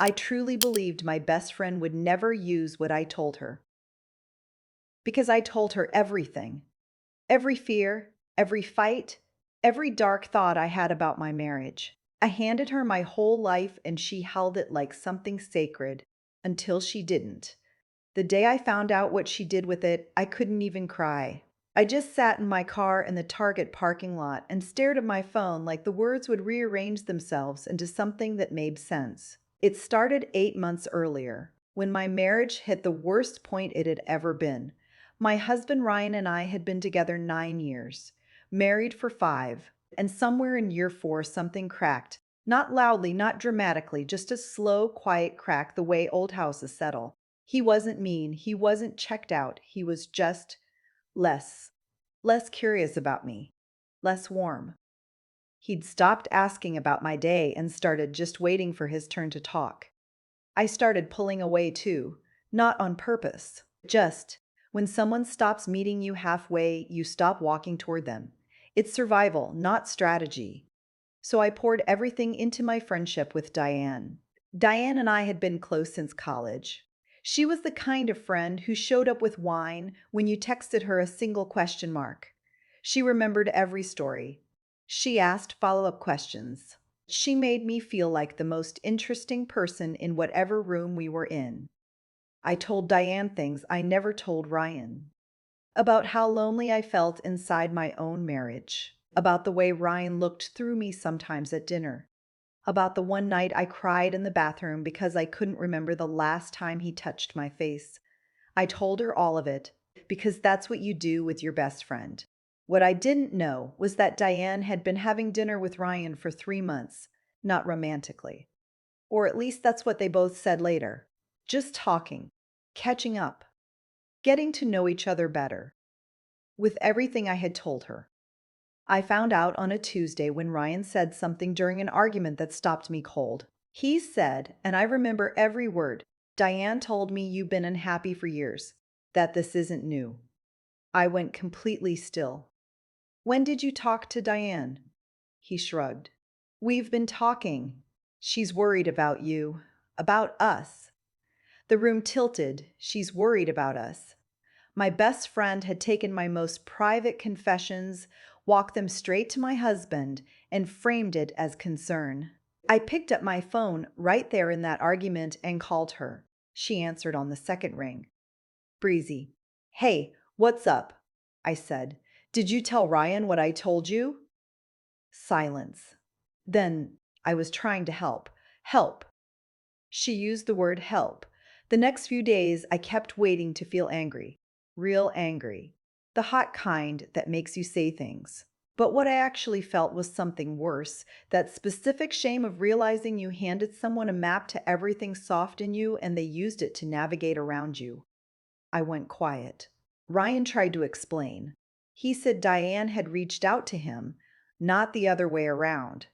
I truly believed my best friend would never use what I told her. Because I told her everything. Every fear, every fight, every dark thought I had about my marriage. I handed her my whole life and she held it like something sacred until she didn't. The day I found out what she did with it, I couldn't even cry. I just sat in my car in the Target parking lot and stared at my phone like the words would rearrange themselves into something that made sense. It started 8 months earlier, when my marriage hit the worst point it had ever been. My husband Ryan and I had been together 9 years, married for 5, and somewhere in year 4 something cracked. Not loudly, not dramatically, just a slow, quiet crack the way old houses settle. He wasn't mean, he wasn't checked out, he was just less, less curious about me, less warm. He'd stopped asking about my day and started just waiting for his turn to talk. I started pulling away too, not on purpose, just when someone stops meeting you halfway, you stop walking toward them. It's survival, not strategy. So I poured everything into my friendship with Diane. Diane and I had been close since college. She was the kind of friend who showed up with wine when you texted her a single question mark. She remembered every story. She asked follow-up questions. She made me feel like the most interesting person in whatever room we were in. I told Diane things I never told Ryan. About how lonely I felt inside my own marriage. About the way Ryan looked through me sometimes at dinner. About the one night I cried in the bathroom because I couldn't remember the last time he touched my face. I told her all of it, because that's what you do with your best friend. What I didn't know was that Diane had been having dinner with Ryan for 3 months, not romantically. Or at least that's what they both said later. Just talking, catching up, getting to know each other better. With everything I had told her. I found out on a Tuesday when Ryan said something during an argument that stopped me cold. He said, and I remember every word, Diane told me you've been unhappy for years, that this isn't new. I went completely still. When did you talk to Diane? He shrugged. We've been talking. She's worried about you, about us. The room tilted. She's worried about us. My best friend had taken my most private confessions, walked them straight to my husband, and framed it as concern. I picked up my phone right there in that argument and called her. She answered on the second ring. Breezy. Hey, what's up? I said. Did you tell Ryan what I told you? Silence. Then I was trying to help. Help. She used the word help. The next few days, I kept waiting to feel angry. Real angry. The hot kind that makes you say things. But what I actually felt was something worse, that specific shame of realizing you handed someone a map to everything soft in you and they used it to navigate around you. I went quiet. Ryan tried to explain. He said Diane had reached out to him, not the other way around.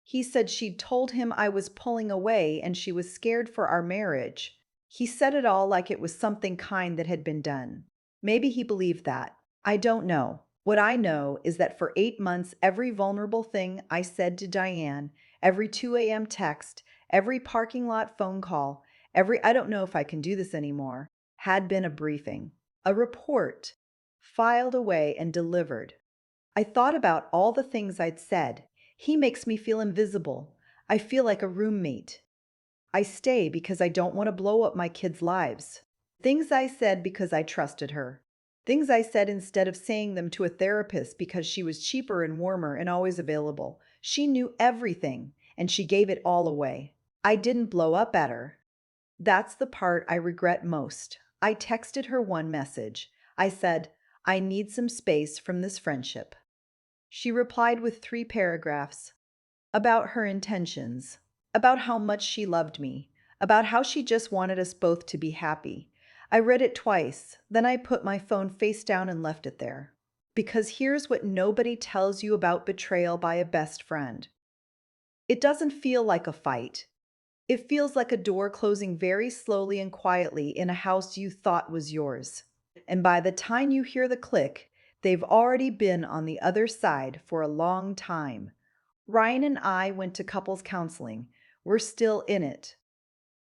He said she'd told him I was pulling away and she was scared for our marriage. He said it all like it was something kind that had been done. Maybe he believed that. I don't know. What I know is that for 8 months, every vulnerable thing I said to Diane, every 2 a.m. text, every parking lot phone call, every I don't know if I can do this anymore, had been a briefing, a report, filed away and delivered. I thought about all the things I'd said. He makes me feel invisible. I feel like a roommate. I stay because I don't want to blow up my kids' lives. Things I said because I trusted her. Things I said instead of saying them to a therapist because she was cheaper and warmer and always available. She knew everything, and she gave it all away. I didn't blow up at her. That's the part I regret most. I texted her one message. I said, I need some space from this friendship. She replied with 3 paragraphs about her intentions, about how much she loved me, about how she just wanted us both to be happy. I read it twice, then I put my phone face down and left it there. Because here's what nobody tells you about betrayal by a best friend. It doesn't feel like a fight. It feels like a door closing very slowly and quietly in a house you thought was yours. And by the time you hear the click, they've already been on the other side for a long time. Ryan and I went to couples counseling. We're still in it.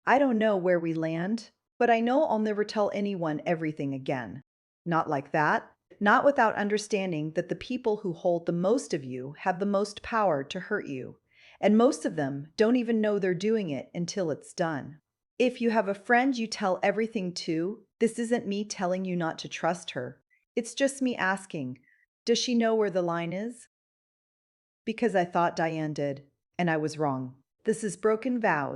I don't know where we land, but I know I'll never tell anyone everything again. Not like that. Not without understanding that the people who hold the most of you have the most power to hurt you, and most of them don't even know they're doing it until it's done. If you have a friend you tell everything to, this isn't me telling you not to trust her. It's just me asking, does she know where the line is? Because I thought Diane did, and I was wrong. This is Broken Vows.